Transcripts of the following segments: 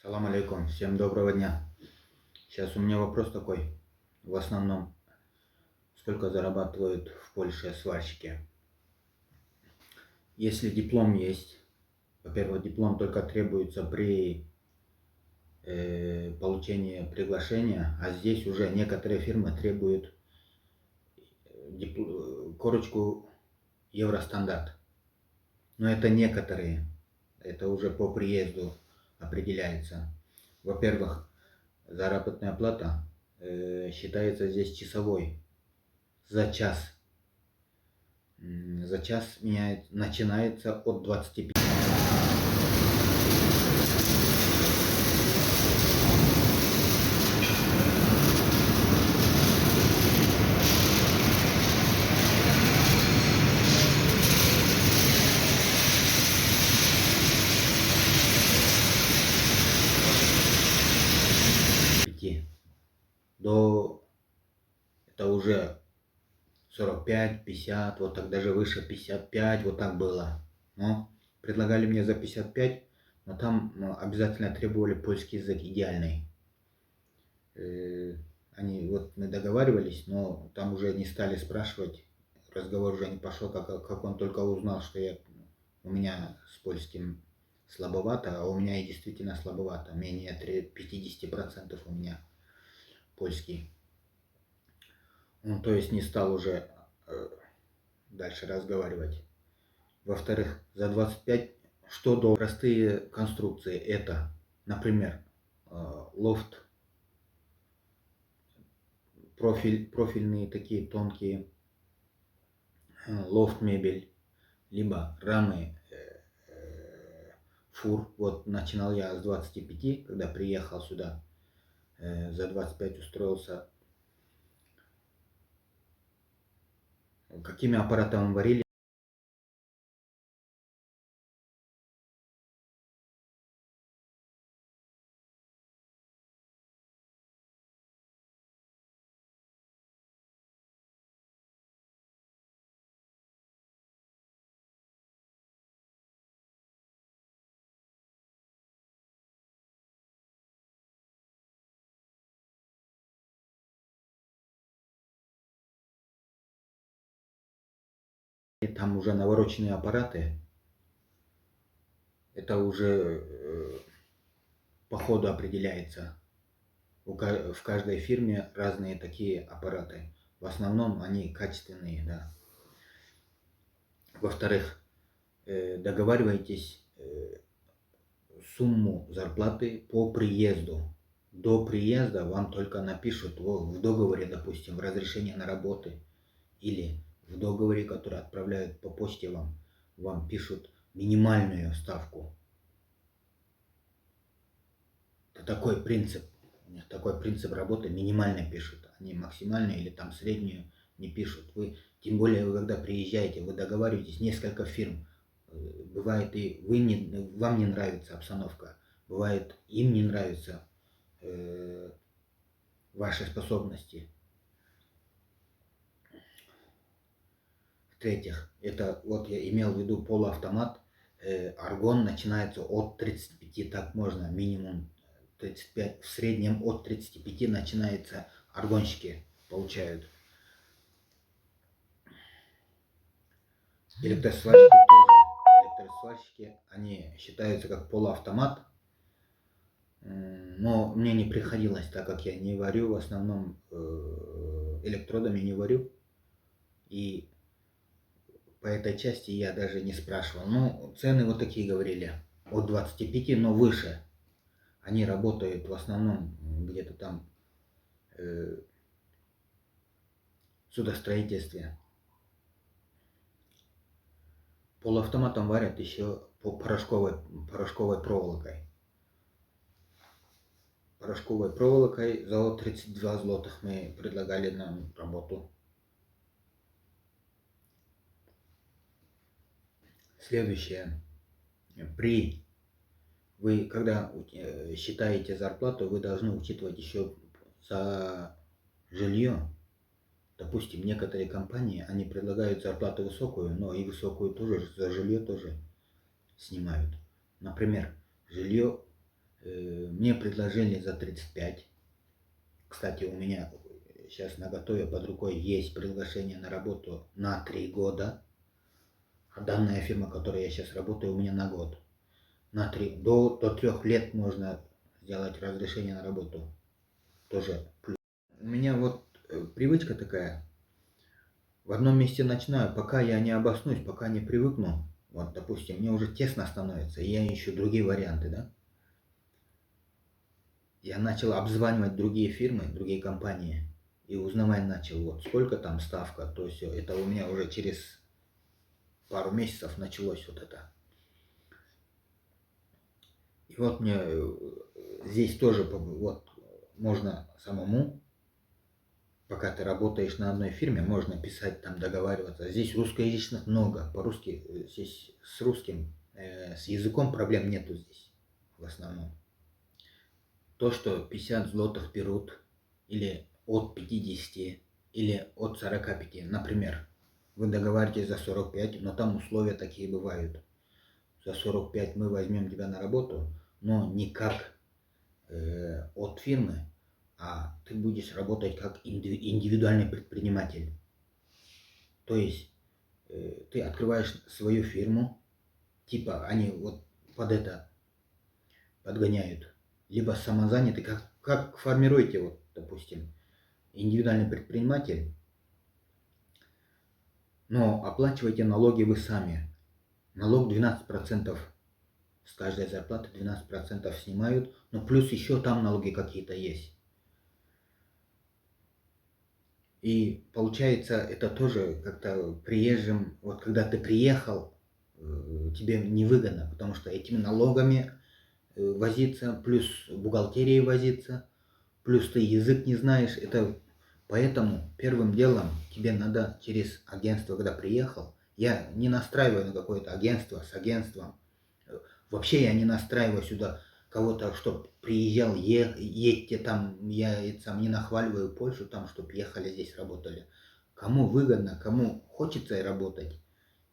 Салам алейкум, всем доброго дня. Сейчас у меня вопрос такой. В основном, сколько зарабатывают в Польше сварщики? Если диплом есть, во-первых, диплом только требуется при получении приглашения, а здесь уже некоторые фирмы требуют корочку Евростандарт. Но это некоторые, это уже по приезду определяется. Во-первых, заработная плата считается здесь часовой за час. За час начинается от 25. До это уже 45, 50, вот так даже выше 55, вот так было. Но предлагали мне за 55, но там обязательно требовали польский язык идеальный. Вот мы договаривались, но там уже не стали спрашивать, разговор уже не пошел, как он только узнал, что у меня с польским слабовато, а у меня и действительно слабовато, менее 50% у меня польский. Он, то есть, не стал уже дальше разговаривать. Во-вторых, за 25 что до простые конструкции, это, например, лофт, профильные такие тонкие, лофт мебель, либо рамы фур. Вот начинал я с 25, когда приехал сюда, за 25 устроился. Какими аппаратами варили? Там уже навороченные аппараты. Это уже по ходу определяется. В каждой фирме разные такие аппараты. В основном они качественные, да. Во-вторых, договаривайтесь сумму зарплаты по приезду. До приезда вам только напишут в договоре, допустим, в разрешении на работы или в договоре, который отправляют по почте вам пишут минимальную ставку. Это такой принцип. У них такой принцип работы, минимально пишут. Они максимальную или там среднюю не пишут. Тем более, вы когда приезжаете, вы договариваетесь, несколько фирм. Бывает и вам не нравится обстановка. Бывает, им не нравятся ваши способности. В-третьих, это вот я имел в виду полуавтомат. Аргон начинается от 35, так можно, минимум 35, в среднем от 35 начинается, аргонщики получают. Электросварщики тоже. Электросварщики, они считаются как полуавтомат. Но мне не приходилось, так как я не варю, в основном электродами не варю. И по этой части я даже не спрашивал. Ну, цены вот такие говорили. От 25, но выше. Они работают в основном где-то там в судостроительстве. Полуавтоматом варят еще по порошковой проволокой. Порошковой проволокой за 32 злотых мы предлагали нам работу. Следующее. Вы, когда считаете зарплату, вы должны учитывать еще за жилье. Допустим, некоторые компании, они предлагают зарплату высокую, но и высокую тоже, за жилье тоже снимают. Например, жилье Мне предложили за 35. Кстати, у меня сейчас наготове под рукой есть приглашение на работу на 3 года. А данная фирма, в которой я сейчас работаю, у меня на год. До 3 лет можно сделать разрешение на работу. Тоже плюс. У меня вот привычка такая. В одном месте начинаю, пока я не обоснуюсь, пока не привыкну. Вот, допустим, мне уже тесно становится, и я ищу другие варианты, да? Я начал обзванивать другие фирмы, другие компании. И узнавать начал, вот сколько там ставка, то все. Это у меня уже через пару месяцев началось вот это. И вот мне здесь тоже вот можно самому, пока ты работаешь на одной фирме, можно писать там, договариваться. Здесь русскоязычных много, по-русски, здесь с русским, с языком проблем нету здесь в основном. То, что 50 злотых берут, или от 50, или от 45, например. Вы договариваетесь за 45, но там условия такие бывают. За 45 мы возьмем тебя на работу, но не как от фирмы, а ты будешь работать как индивидуальный предприниматель. То есть ты открываешь свою фирму, типа они вот под это подгоняют. Либо самозанятый, как формируете, вот, допустим, индивидуальный предприниматель, но оплачиваете налоги вы сами. Налог 12%. С каждой зарплаты 12% снимают, но плюс еще там налоги какие-то есть. И получается, это тоже как-то приезжим, вот когда ты приехал, тебе невыгодно, потому что этими налогами возиться, плюс бухгалтерией возиться, плюс ты язык не знаешь, это поэтому первым делом тебе надо через агентство, когда приехал, я не настраиваю на какое-то агентство с агентством, вообще я не настраиваю сюда кого-то, чтоб приезжал, едьте там, я сам не нахваливаю Польшу там, чтоб ехали здесь работали. Кому выгодно, кому хочется работать,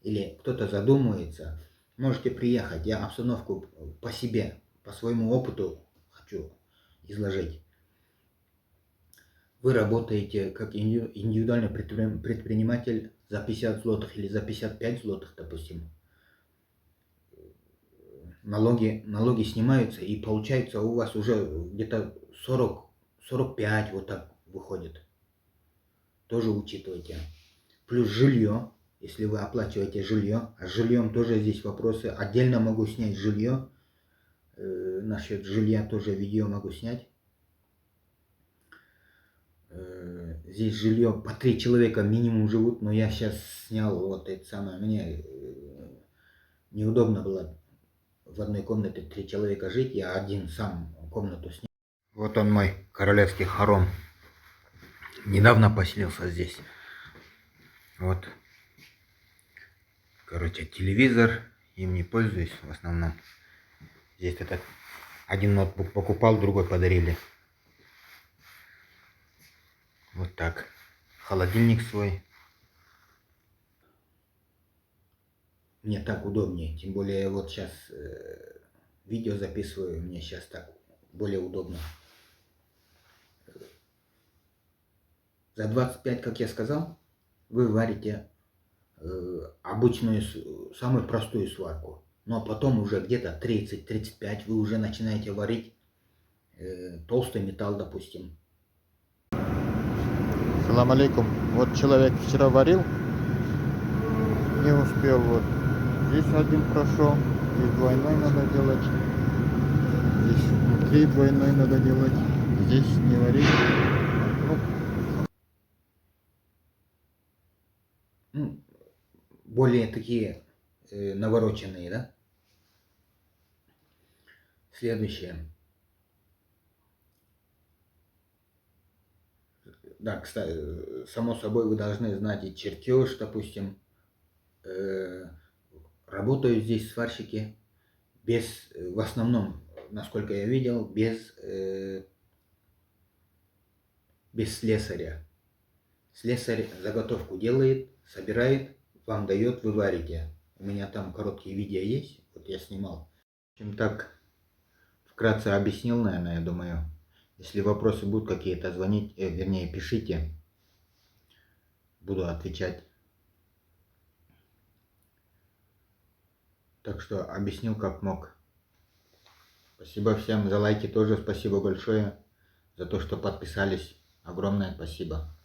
или кто-то задумывается, можете приехать. Я обстановку по себе, по своему опыту хочу изложить. Вы работаете как индивидуальный предприниматель за 50 злотых или за 55 злотых, допустим. Налоги снимаются, и получается у вас уже где-то 40-45 вот так выходит. Тоже учитывайте. Плюс жилье, если вы оплачиваете жилье, а с жильем тоже здесь вопросы. Отдельно могу снять жилье. Насчет жилья тоже видео могу снять. Здесь жилье по 3 человека минимум живут, но я сейчас снял вот это самое. Мне неудобно было в одной комнате 3 человека жить, я один сам комнату снял. Вот он мой королевский хором. Недавно поселился здесь. Вот. Короче, телевизор. Им не пользуюсь в основном. Здесь этот один ноутбук покупал, другой подарили. Вот так. Холодильник свой. Мне так удобнее. Тем более я вот сейчас видео записываю. Мне сейчас так более удобно. За 25, как я сказал, вы варите обычную, самую простую сварку. Но потом уже где-то 30-35 вы уже начинаете варить толстый металл, допустим. Салам алейкум. Вот человек вчера варил, не успел. Вот здесь один прошел, здесь двойной надо делать, здесь внутри двойной надо делать, здесь не варить. Ну, более такие навороченные, да? Следующее. Да, кстати, само собой вы должны знать и чертеж, допустим. Работают здесь сварщики без, в основном, насколько я видел, без слесаря. Слесарь заготовку делает, собирает, вам дает, вы варите. У меня там короткие видео есть, вот я снимал. В общем так, вкратце объяснил, наверное, я думаю. Если вопросы будут какие-то, звонить, вернее, пишите. Буду отвечать. Так что объяснил как мог. Спасибо всем за лайки тоже. Спасибо большое за то, что подписались. Огромное спасибо.